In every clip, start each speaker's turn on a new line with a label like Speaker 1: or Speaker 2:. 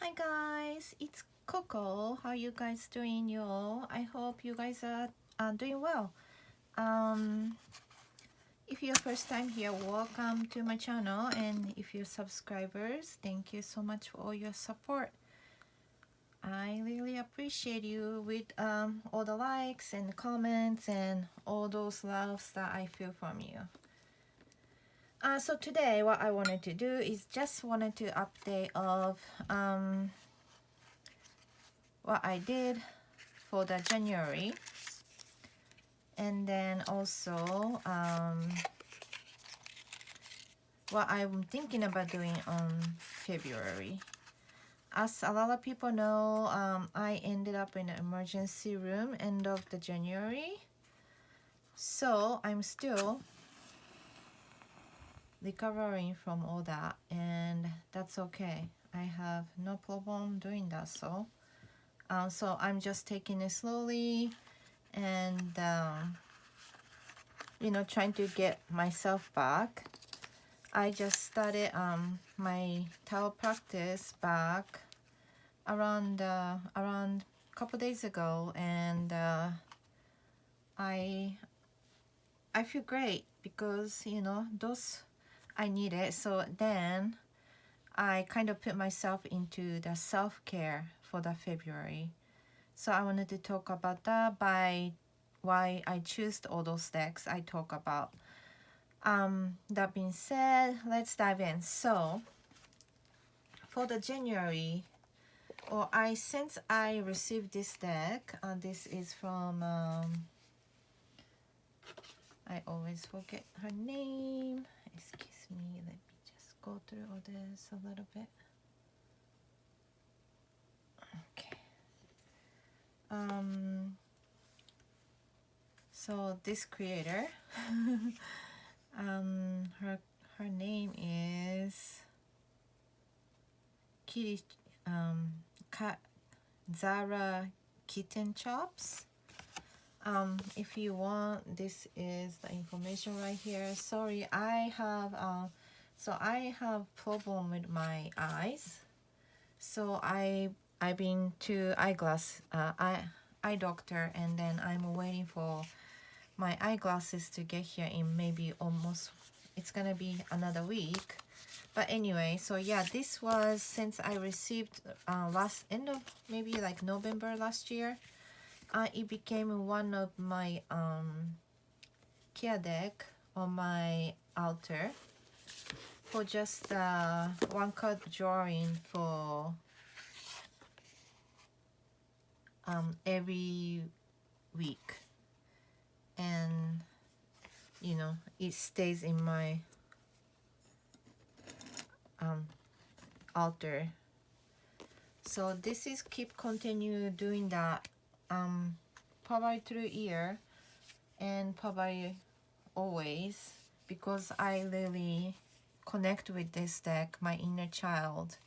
Speaker 1: Hi guys, it's Coco. How you guys doing, y'all? I hope you guys are doing well. Um, if you're first time here, welcome to my channel, and if you're subscribers, thank you so much for all your support. I really appreciate you with all the likes and comments and all those loves that I feel from you. So today, what I wanted to do is just wanted to update of what I did for the January, and then also what I'm thinking about doing on February. As a lot of people know, I ended up in an emergency room end of the January, so I'm still recovering from all that, and that's okay. I have no problem doing that. So I'm just taking it slowly and trying to get myself back. I just started my Tao practice back around a couple days ago, and I feel great because those I need it. So then I kind of put myself into the self-care for the February. So I wanted to talk about that, by why I choose all those decks I talk about. That being said, let's dive in. So for the January, since I received this deck, this is from I always forget her name. Excuse me, let me just go through all this a little bit. Okay. So this creator, her name is Kitty, Zara Kitten Chops. If you want, this is the information right here. Sorry, I have problem with my eyes, so I've been to eye doctor, and then I'm waiting for my eyeglasses to get here in maybe almost, it's gonna be another week. But anyway, so yeah, this was since I received last end of maybe like November last year. It became one of my care deck on my altar for just one card drawing for every week, and it stays in my altar. So this is keep continue doing that probably through year, and probably always, because I really connect with this deck, my inner child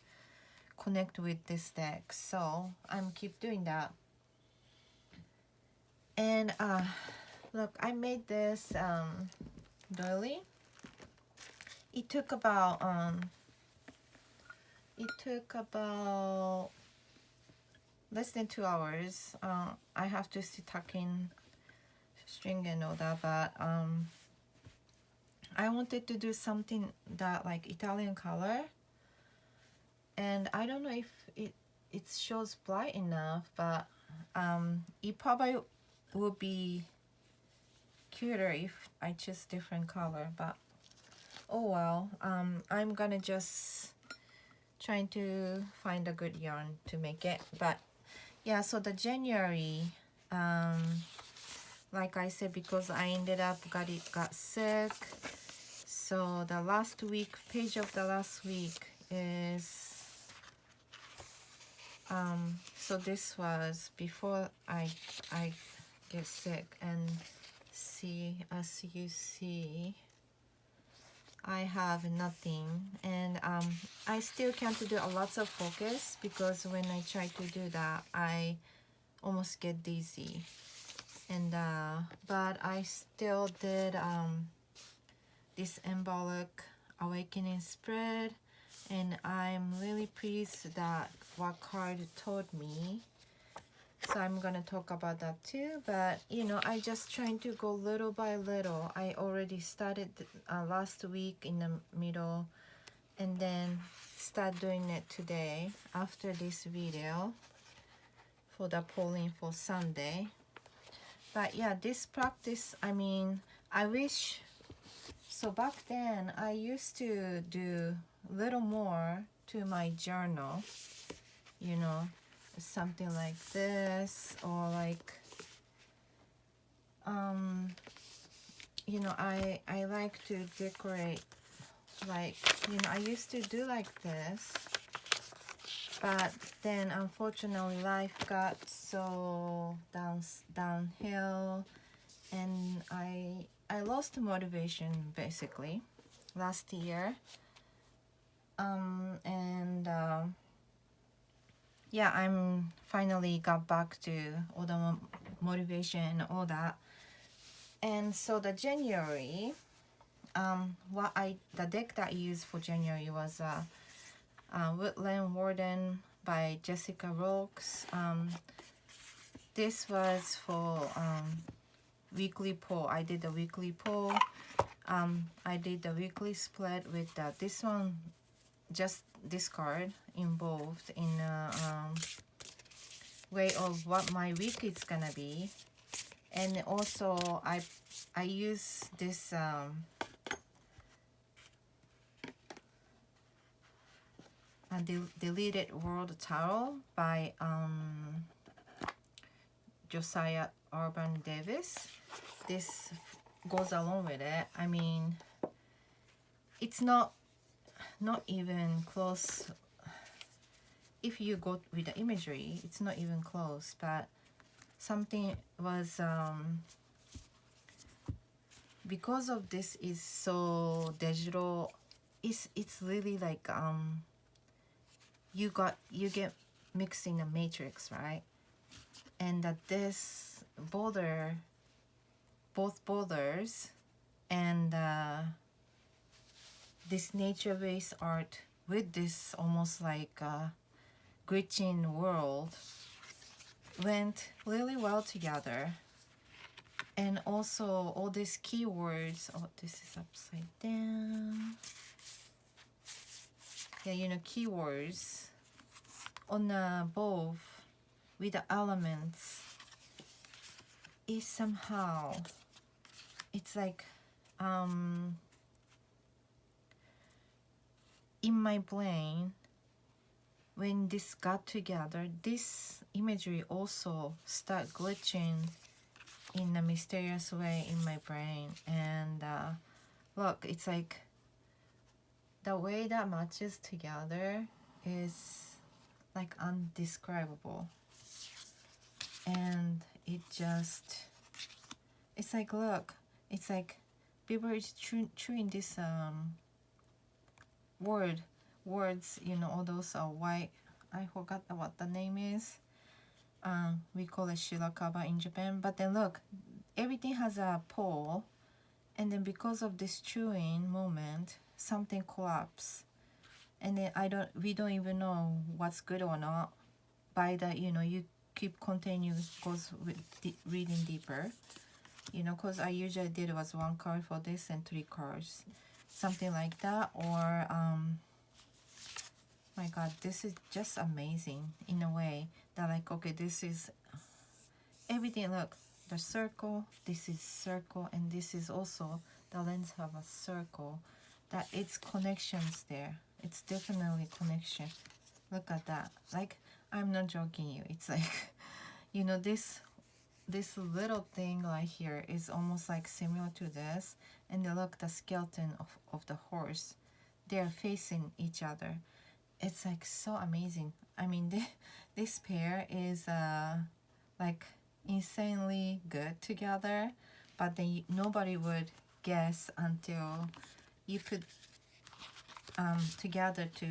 Speaker 1: connect with this deck, so I'm keep doing that. And look, I made this doily. It took about less than 2 hours. I have to tuck in string and all that, but I wanted to do something that like Italian color, and I don't know if it shows bright enough, but it probably would be cuter if I choose different color, but oh well. I'm gonna just trying to find a good yarn to make it. But yeah, so the January, like I said, because I ended up got sick, so the last week page of the last week is so this was before I get sick, and see, as you see, I have nothing, and I still can't do a lots of focus, because when I try to do that I almost get dizzy, and but I still did this embolic awakening spread, and I'm really pleased that what card told me. So I'm gonna talk about that too, but you know, I just trying to go little by little. I already started last week in the middle, and then start doing it today after this video for the polling for Sunday. But yeah, this practice, I mean, I wish, so back then I used to do a little more to my journal, you know, something like this, or like you know, I like to decorate, like, you know, I used to do like this, but then unfortunately life got so downhill, and I lost motivation basically last year. And yeah, I'm finally got back to all the motivation and all that. And so the January, the deck that I used for January was Woodland Warden by Jessica Rokes. This was for weekly poll. I did the weekly poll. I did the weekly split with this one, just this card involved in a way of what my week is gonna be. And also I use this Deleted World Tarot by Josiah Urban Davis. This goes along with it. I mean, it's not even close. If you go with the imagery, it's not even close, but something was because of this is so digital, it's really like you get mixed in a matrix, right? And that this border, both borders, and this nature-based art with this almost like glitching world went really well together. And also all these keywords, oh, this is upside down. Yeah, you know, keywords on both with the elements is somehow, it's like in my brain, when this got together, this imagery also start glitching in a mysterious way in my brain. And look, it's like the way that matches together is like undescribable. And it just, it's like, look, it's like people is chewing this words, you know, all those white, I forgot what the name is. We call it shirakaba in Japan. But then look, everything has a pole, and then because of this chewing moment, something collapses, and then we don't even know what's good or not. By the, you know, you keep goes with reading deeper, you know, because I usually did was 1 card for this and 3 cards, something like that. Or my god, this is just amazing in a way that, like, okay, this is everything. Look, the circle, this is circle, and this is also the lens have a circle, that it's connections there. It's definitely connection. Look at that. Like, I'm not joking you, it's like you know, this little thing right here is almost like similar to this. And then look, the skeleton of the horse, they're facing each other. It's like so amazing. I mean, this pair is like insanely good together, but then nobody would guess until you put together to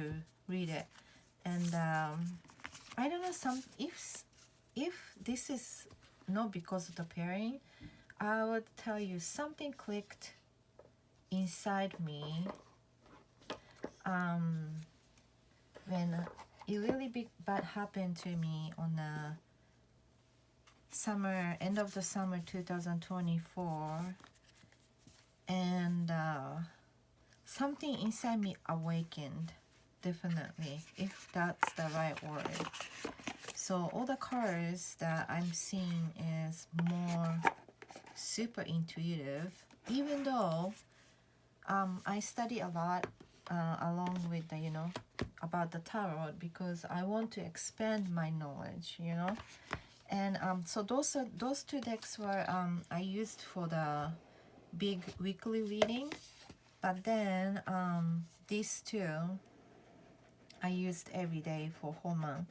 Speaker 1: read it. And I don't know, if this is not because of the pairing, I would tell you something clicked inside me when it really big bad happened to me on the summer, end of the summer 2024, and something inside me awakened, definitely, if that's the right word. So all the cards that I'm seeing is more super intuitive, even though I study a lot along with the, about the tarot, because I want to expand my knowledge, and so those two decks were I used for the big weekly reading, but then these two I used every day for whole month.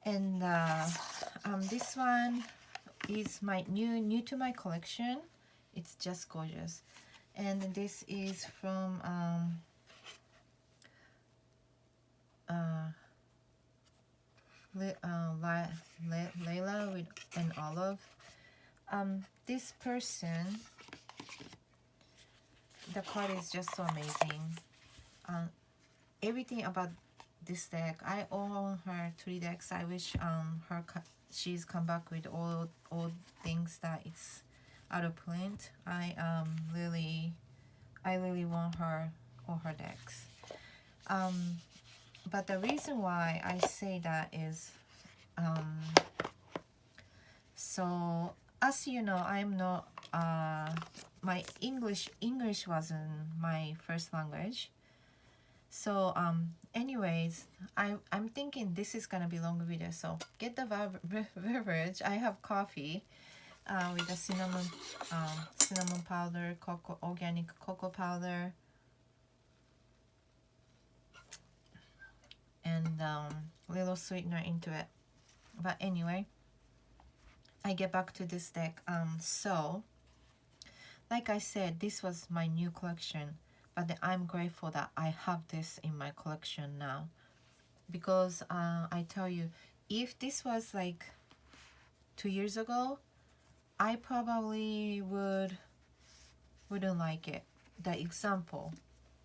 Speaker 1: And this one is my new to my collection. It's just gorgeous. And this is from Layla with an olive. This person, the card is just so amazing. Everything about this deck, I own her 3 decks. I wish she's come back with all things that it's out of print. I really want her, all her decks. But the reason why I say that is so as you know, I'm not my English wasn't my first language. So anyways, I'm thinking this is gonna be longer video, so get the beverage. I have coffee with the cinnamon powder, organic cocoa powder, and little sweetener into it. But anyway, I get back to this deck. So like I said, this was my new collection, but I'm grateful that I have this in my collection now, because I tell you, if this was like 2 years ago, I probably wouldn't like it. The example,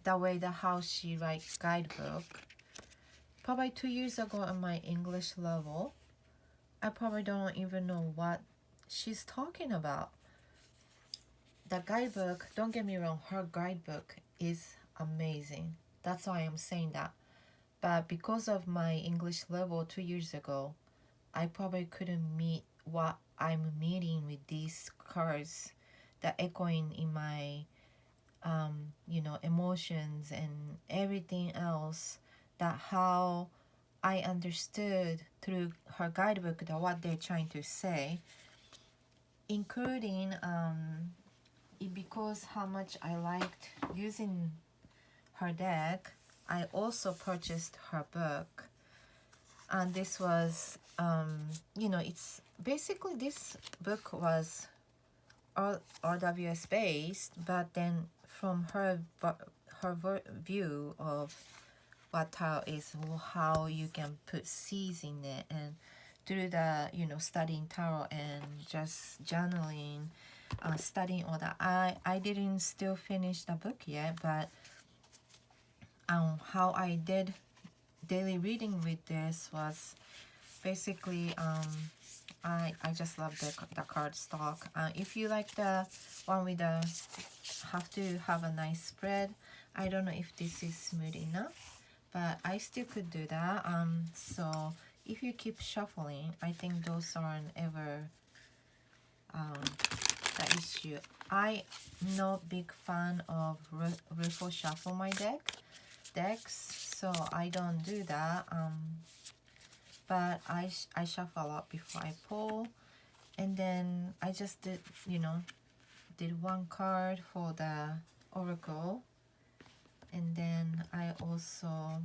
Speaker 1: the way the how she writes guidebook, probably 2 years ago on my English level, I probably don't even know what she's talking about. The guidebook, don't get me wrong, her guidebook is amazing. That's why I'm saying that. But because of my English level 2 years ago, I probably couldn't meet what I'm meeting with these cards, the echoing in my emotions and everything else, that how I understood through her guidebook that what they're trying to say, including because how much I liked using her deck, I also purchased her book. And this was it's basically, this book was RWS based, but then from her view of what tarot is, how you can put seeds in it, and through the studying tarot and just journaling, studying all that. I didn't still finish the book yet, but how I did daily reading with this was basically I just love the card stock. If you like the one with the have to have a nice spread, I don't know if this is smooth enough, but I still could do that. So if you keep shuffling, I think those aren't ever the issue. I'm not big fan of riffle shuffle my decks, so I don't do that. But I shuffle a lot before I pull, and then I just did one card for the oracle, and then I also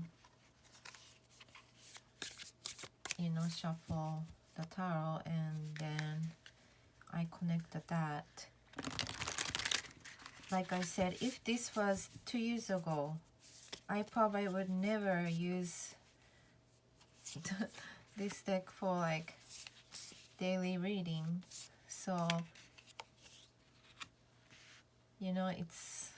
Speaker 1: shuffle the tarot, and then I connected that. Like I said, if this was 2 years ago, I probably would never use this deck for like daily reading. So it's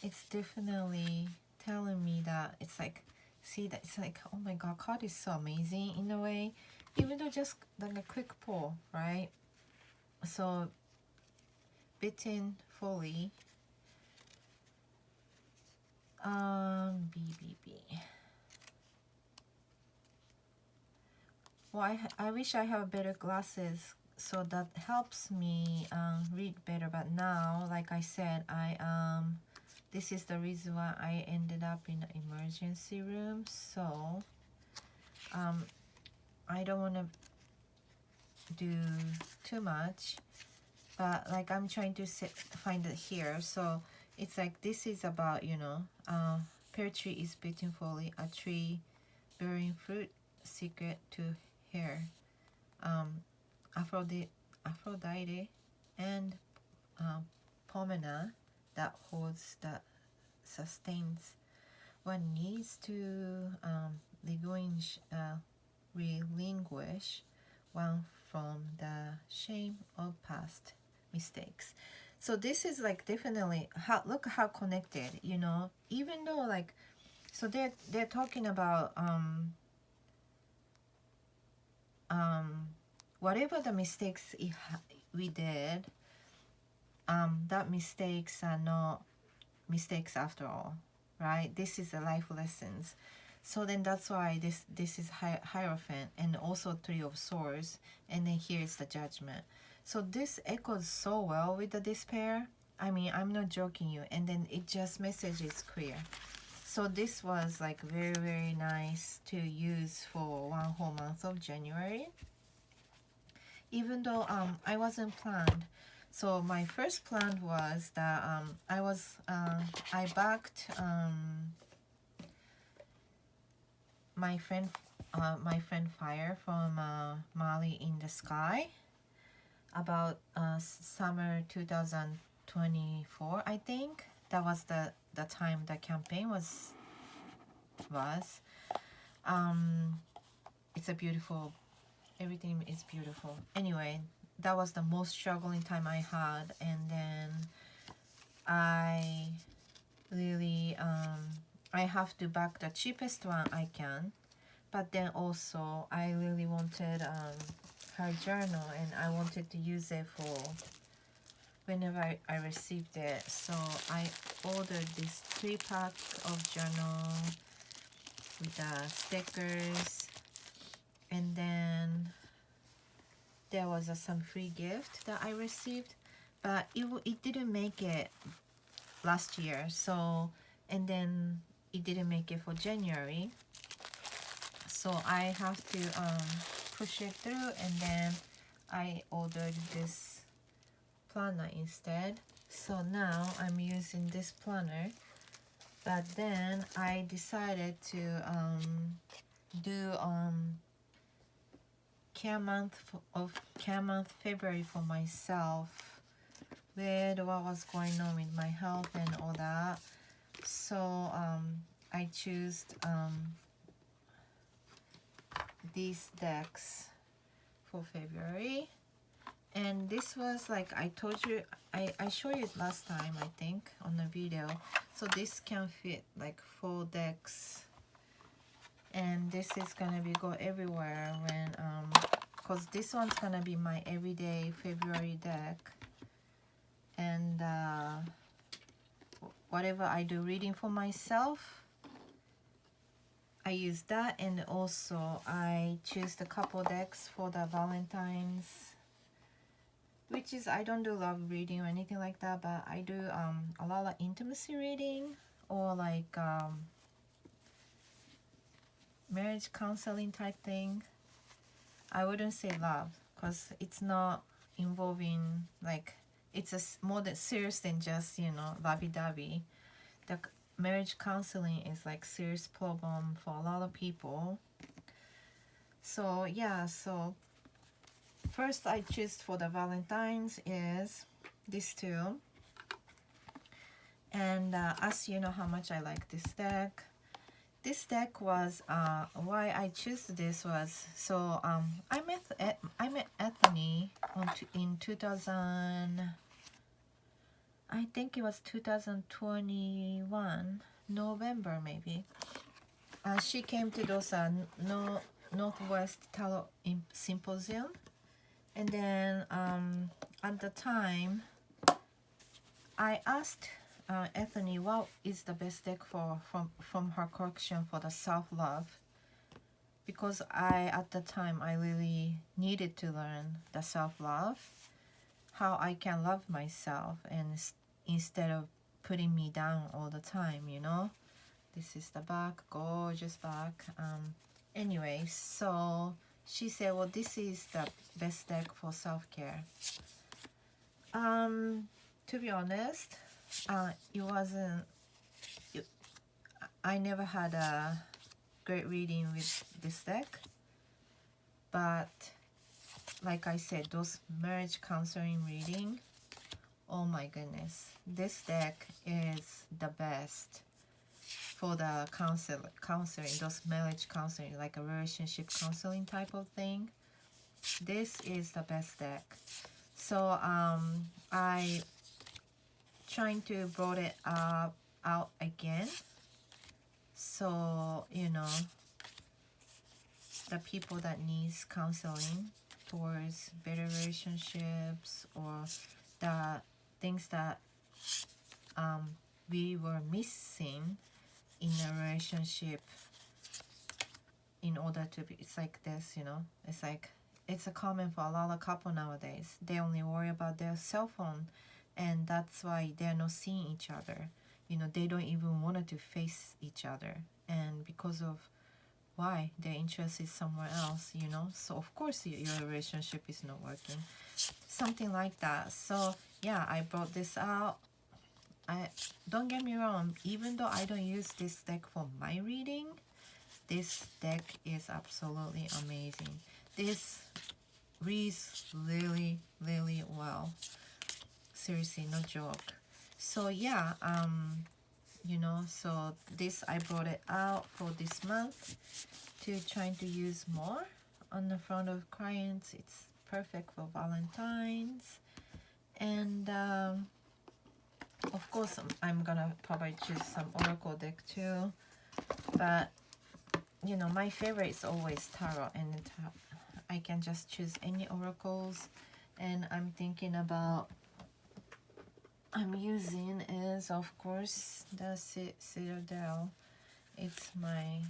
Speaker 1: it's definitely telling me that it's like, see that it's like, oh my god, card is so amazing in a way, even though just like a quick pull, right? So bitten fully, BBB. Well, I wish I have better glasses, so that helps me read better. But now, like I said, this is the reason why I ended up in the emergency room. So I don't want to do too much, but like I'm trying to find it here. So it's like this is about, you know, pear tree is beautifully a tree bearing fruit, secret to hair. Aphrodite and Pomona that holds, that sustains. One needs to relinquish one from the shame of past mistakes. So this is like definitely how, look how connected, you know, even though like, so they're talking about whatever the mistakes we did, that mistakes are not mistakes after all, right? This is a life lessons. So then that's why this is Hierophant, and also Three of Swords, and then here is the Judgment. So this echoes so well with the despair. I mean, I'm not joking you. And then it just message is clear. So this was like very, very nice to use for one whole month of January. Even though I wasn't planned. So my first plan was that I backed my friend Fire from Mali in the Sky about summer 2024. I think that was the time the campaign was. It's a beautiful, everything is beautiful. Anyway, that was the most struggling time I had, and then I really I have to back the cheapest one I can, but then also I really wanted her journal, and I wanted to use it for whenever I received it. So I ordered this 3-pack of journal with the stickers, and then there was some free gift that I received, but it didn't make it last year. So, and then it didn't make it for January, so I have to push it through, and then I ordered this planner instead. So now I'm using this planner, but then I decided to do care month February for myself, with what was going on with my health and all that. So I chose these decks for February, and this was like I told you, I showed you last time I think on the video. So this can fit like 4 decks, and this is gonna be go everywhere when because this one's gonna be my everyday February deck, and whatever I do reading for myself, I use that. And also I choose a couple decks for the Valentine's, which is, I don't do love reading or anything like that, but I do a lot of intimacy reading, or like marriage counseling type thing. I wouldn't say love, because it's not involving, like, it's a more than serious than just, you know, lovey-dovey. The marriage counseling is like serious problem for a lot of people. So yeah, so first I choose for the Valentine's is these two, and as you know how much I like this deck. This deck was why I choose this was, so I met Anthony in 2000. I think it was 2021 November maybe. She came to those Northwest Tarot Symposium, and then at the time I asked Ethany what is the best deck from her collection for the self-love, because at the time I really needed to learn the self-love, how I can love myself, and instead of putting me down all the time, you know. This is the back, gorgeous back. Anyway, so she said, well, this is the best deck for self-care. To be honest, it wasn't, I never had a great reading with this deck, but like I said, those marriage counseling reading, oh my goodness, this deck is the best for the counseling, those marriage counseling, like a relationship counseling type of thing. This is the best deck. So I trying to brought it out again, so you know, the people that needs counseling towards better relationships, or the things that we were missing in a relationship in order to be, it's like this, you know, it's like, it's a common for a lot of couple nowadays. They only worry about their cell phone, and that's why they're not seeing each other. You know, they don't even want to face each other, and because of why their interest is somewhere else, you know. So of course your relationship is not working, something like that. So yeah, I brought this out. I don't get me wrong, even though I don't use this deck for my reading, this deck is absolutely amazing. This reads really, really well. Seriously, no joke. So yeah, you know, so this, I brought it out for this month to trying to use more on the front of clients. It's perfect for Valentine's. And of course I'm gonna probably choose some oracle deck too, but you know, my favorite is always tarot, and I can just choose any oracles. And I'm thinking about, I'm using is of course the Citadel. It's my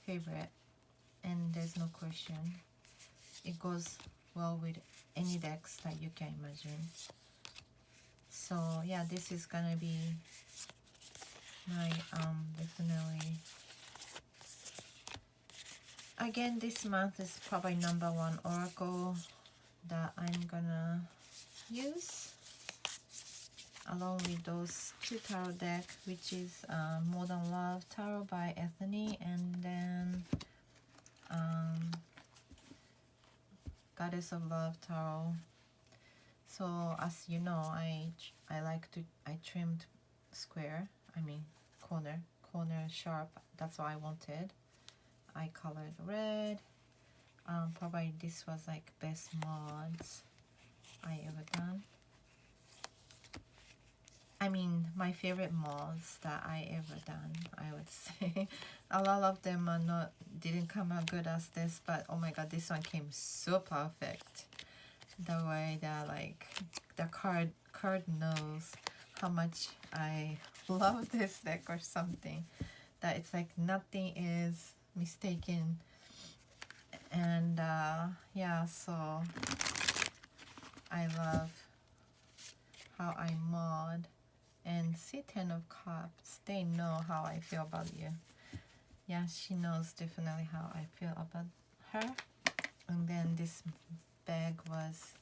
Speaker 1: favorite, and there's no question. It goes well with any decks that you can imagine. So yeah, this is gonna be my definitely, again, this month is probably #1 oracle that I'm gonna use, along with those 2 tarot deck, which is Modern Love Tarot by Ethany, and then Goddess of Love Tarot. So as you know, I trimmed square, I mean corner sharp. That's what I wanted. I colored red. Probably this was like best mods I ever done. I mean, my favorite mods that I ever done, I would say. A lot of them are didn't come out good as this, but oh my god, this one came so perfect. The way that like the card knows how much I love this deck or something, that it's like nothing is mistaken. And yeah, so I love how I mod. And see, 10 of Cups, they know how I feel about you. Yeah, she knows definitely how I feel about her. And then this bag was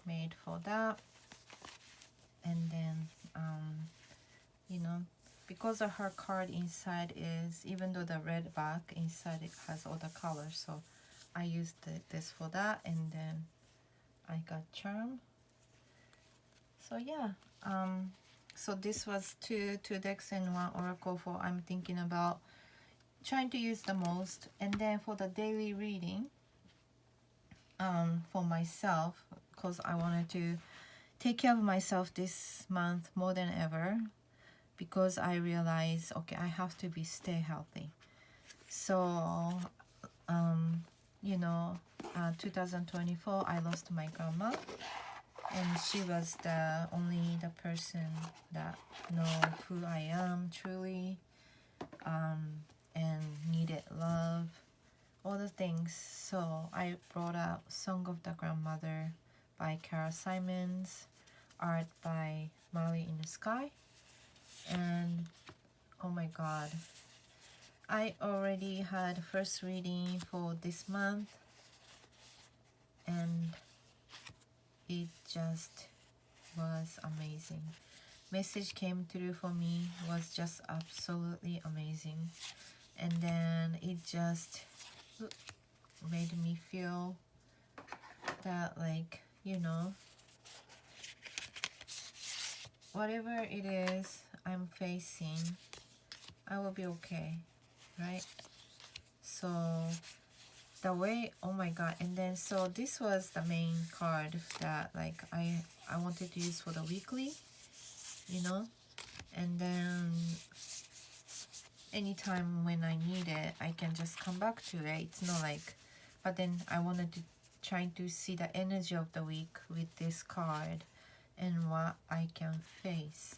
Speaker 1: made for that. And then you know, because of her card inside is, even though the red back, inside it has all the colors, so I used this for that. And then I got charm. So yeah, so this was two decks and 1 oracle for I'm thinking about trying to use the most. And then for the daily reading, for myself, because I wanted to take care of myself this month more than ever, because I realize, okay, I have to stay healthy. So you know, 2024 I lost my grandma, and she was the only the person that know who I am truly, and needed love, all the things. So I brought out Song of the Grandmother by Carol Simons, art by Marley in the Sky. And oh my god, I already had first reading for this month, and it just was amazing. Message came through for me, was just absolutely amazing. And then it just made me feel that, like, you know, whatever it is I'm facing, I will be okay, right? So the way, oh my god. And then so this was the main card that, like, I wanted to use for the weekly, you know. And then anytime when I need it, I can just come back to it. It's not like, but then I wanted to try to see the energy of the week with this card and what I can face.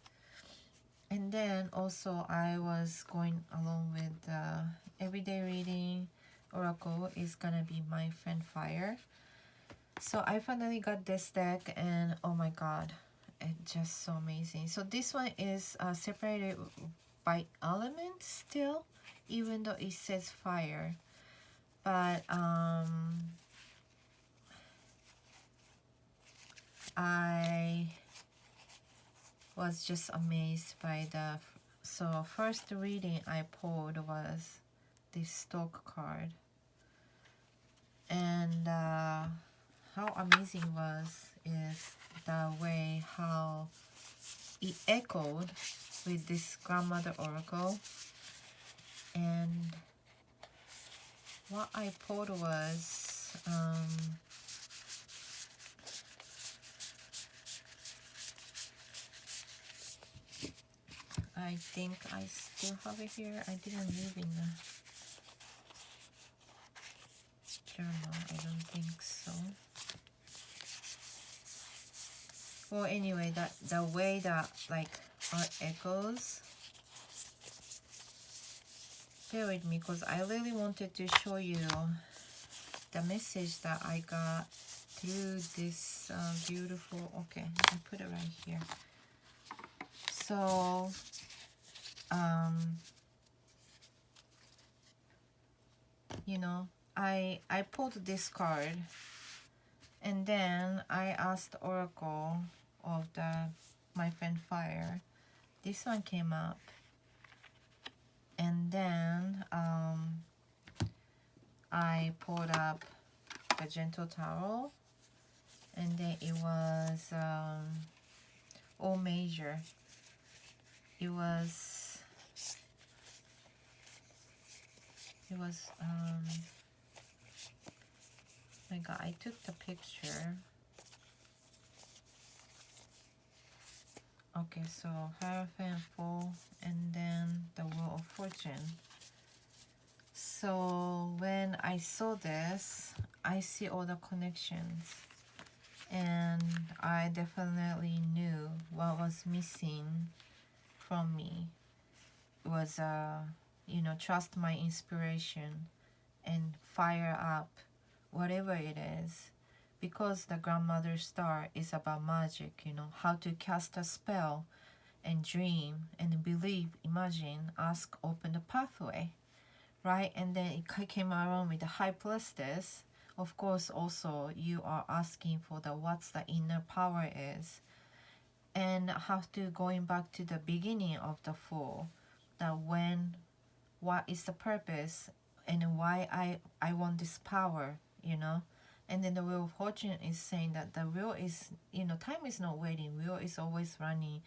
Speaker 1: And then also I was going along with the everyday reading oracle is gonna be my friend Fire. So I finally got this deck, and oh my god, it's just so amazing. So this one is separated by elements still, even though it says fire. But I was just amazed by the, so first reading I pulled was this Stoke card, and how amazing is the way how it echoed with this grandmother oracle. And what I pulled was I think I still have it here. I didn't leave in the journal, I don't think so. Well, anyway, that the way that, like, art echoes, bear with me, because I really wanted to show you the message that I got through this beautiful, okay, I put it right here. So you know, I pulled this card, and then I asked Oracle of my friend Fire. This one came up, and then I pulled up the Gentle Tarot, and then it was all major. It was oh my god, I took the picture. Okay, so Hierophant Fool, and then the Wheel of Fortune. So when I saw this, I see all the connections, and I definitely knew what was missing from me. It was you know, trust my inspiration and fire up whatever it is, because the grandmother star is about magic, you know, how to cast a spell and dream and believe, imagine, ask, open the pathway, right? And then it came around with the High Priestess. Of course, also you are asking for the what's the inner power is, and have to going back to the beginning of the Fool, that what is the purpose and why I want this power, you know. And then the Wheel of Fortune is saying that the wheel is, you know, time is not waiting, wheel is always running,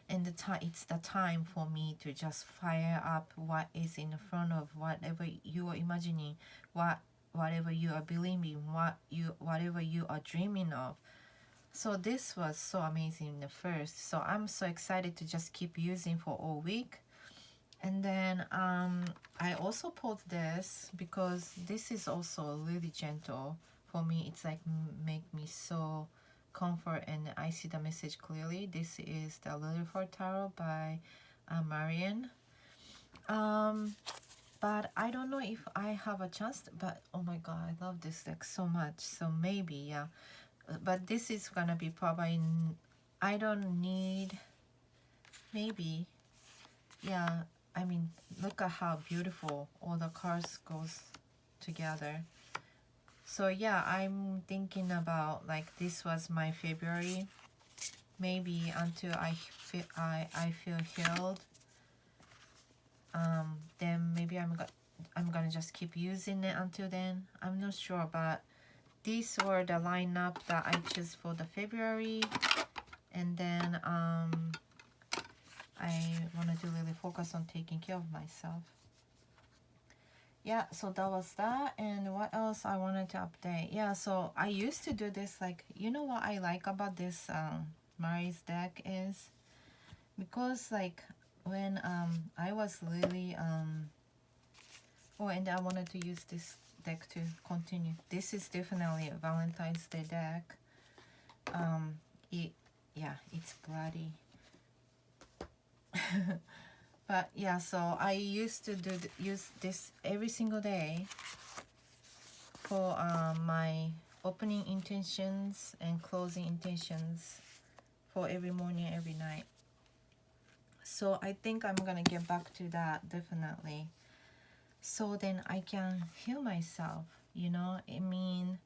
Speaker 1: and it's the time for me to just fire up what is in front of whatever you are imagining, whatever you are believing, whatever you are dreaming of. So this was so amazing in the first, so I'm so excited to just keep using for all week. And then I also pulled this because this is also really gentle for me. It's like make me so comfort, and I see the message clearly. This is the Lily for Tarot by Marian. But I don't know if I have a chance, but oh my god, I love this deck so much. So maybe, yeah. But this is gonna be probably, I don't need, maybe, yeah. I mean, look at how beautiful all the cards goes together. So yeah, I'm thinking about, like, this was my February. Maybe until I feel healed. Then maybe I'm gonna just keep using it until then. I'm not sure, but these were the lineup that I chose for the February. And then I wanted to really focus on taking care of myself. Yeah, so that was that. And what else I wanted to update? Yeah, so I used to do this, like, you know what I like about this Mari's deck is, because like when I was really oh, and I wanted to use this deck to continue. This is definitely a Valentine's Day deck. Yeah, it's bloody. But yeah, so I used to use this every single day for my opening intentions and closing intentions for every morning, every night. So I think I'm gonna get back to that definitely. So then I can heal myself, you know. I mean,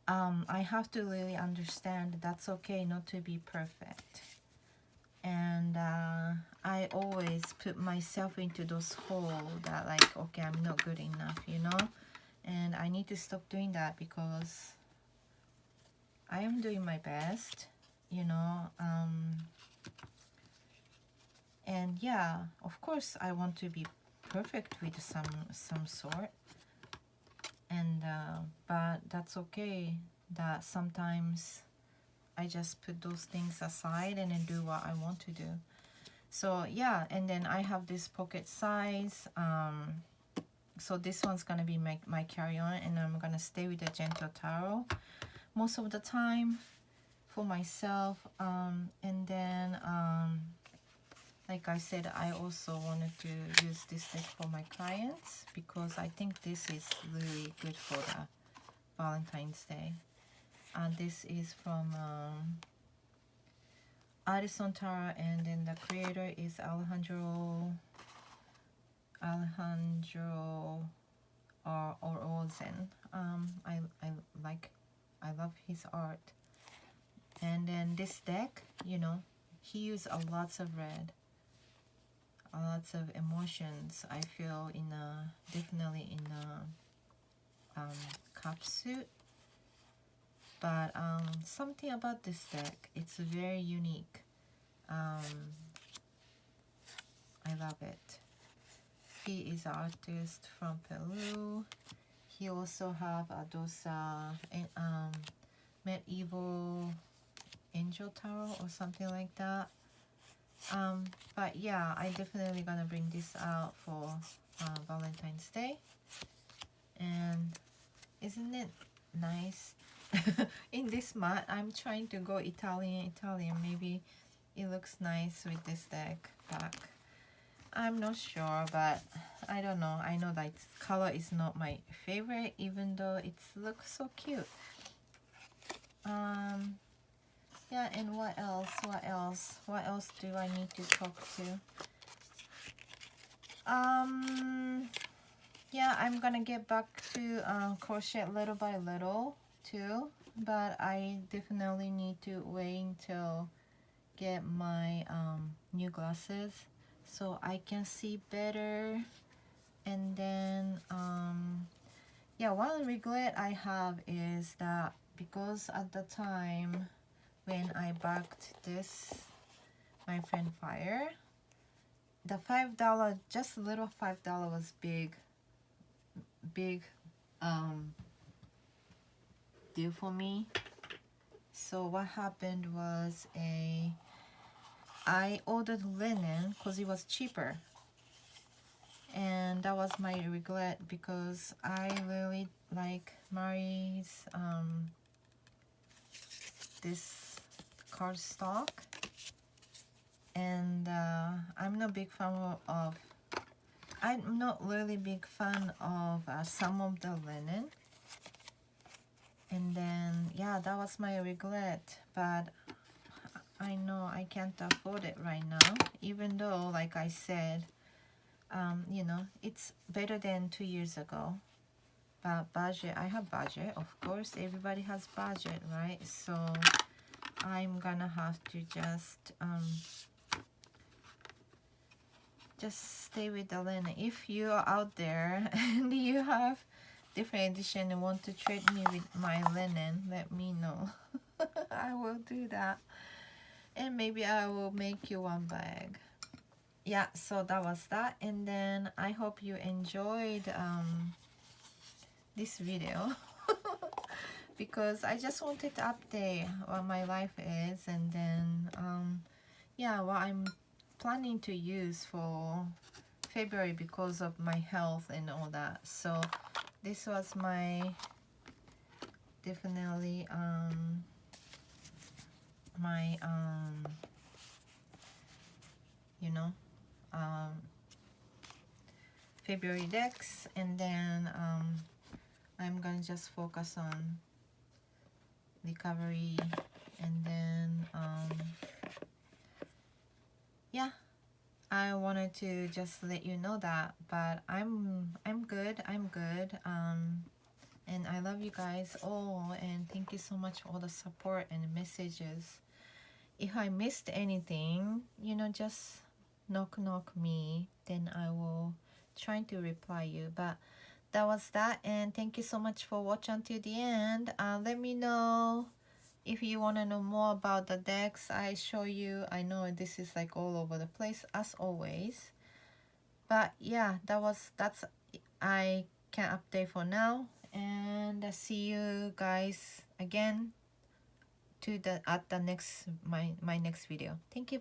Speaker 1: I have to really understand that's okay not to be perfect. And I always put myself into those holes that, like, okay, I'm not good enough, you know. And I need to stop doing that because I am doing my best, you know. And yeah, of course I want to be perfect with some sort. And but that's okay, that sometimes I just put those things aside and then do what I want to do. So yeah, and then I have this pocket size. So this one's gonna be my carry-on, and I'm gonna stay with the Gentle Tarot most of the time for myself. And then like I said, I also wanted to use this deck for my clients because I think this is really good for the Valentine's Day. And this is from Addison Tarot, and then the creator is Alejandro Orozen. I love his art. And then this deck, you know, he used a lots of red, lots of emotions. I feel in definitely in cup suit. But something about this deck, it's very unique. I love it. He is an artist from Peru. He also have those medieval angel tarot or something like that. But yeah, I definitely gonna bring this out for Valentine's Day. And isn't it nice? In this mat, I'm trying to go Italian. Maybe it looks nice with this deck back. I'm not sure, but I don't know. I know that color is not my favorite, even though it looks so cute. Yeah, and what else? What else do I need to talk to? Yeah, I'm gonna get back to crochet little by little too, but I definitely need to wait until get my new glasses so I can see better. And then yeah, one regret I have is that because at the time when I backed this, my friend Fire, the $5, just a little $5 was big deal for me. So what happened was I ordered linen because it was cheaper, and that was my regret because I really like Marie's this cardstock, and I'm not big fan of I'm not really big fan of some of the linen, and then yeah, that was my regret. But I know I can't afford it right now, even though like I said, you know, it's better than 2 years ago. But budget, I have budget, of course, everybody has budget, right? So I'm gonna have to just stay with the linen. If you are out there and you have different edition and want to trade me with my linen, let me know. I will do that, and maybe I will make you one bag. Yeah, so that was that, and then I hope you enjoyed this video because I just wanted to update what my life is, and then yeah, what I'm planning to use for February because of my health and all that. So this was my definitely my you know February decks, and then I'm gonna just focus on recovery, and then yeah, I wanted to just let you know that. But I'm good, and I love you guys all, and thank you so much for all the support and messages. If I missed anything, you know, just knock me, then I will try to reply you. But that was that, and thank you so much for watching until the end. Let me know if you want to know more about the decks I show you. I know this is like all over the place as always, but yeah, that's I can update for now, and see you guys again to the at the next my next video. Thank you,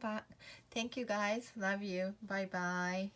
Speaker 1: thank you guys, love you, bye bye.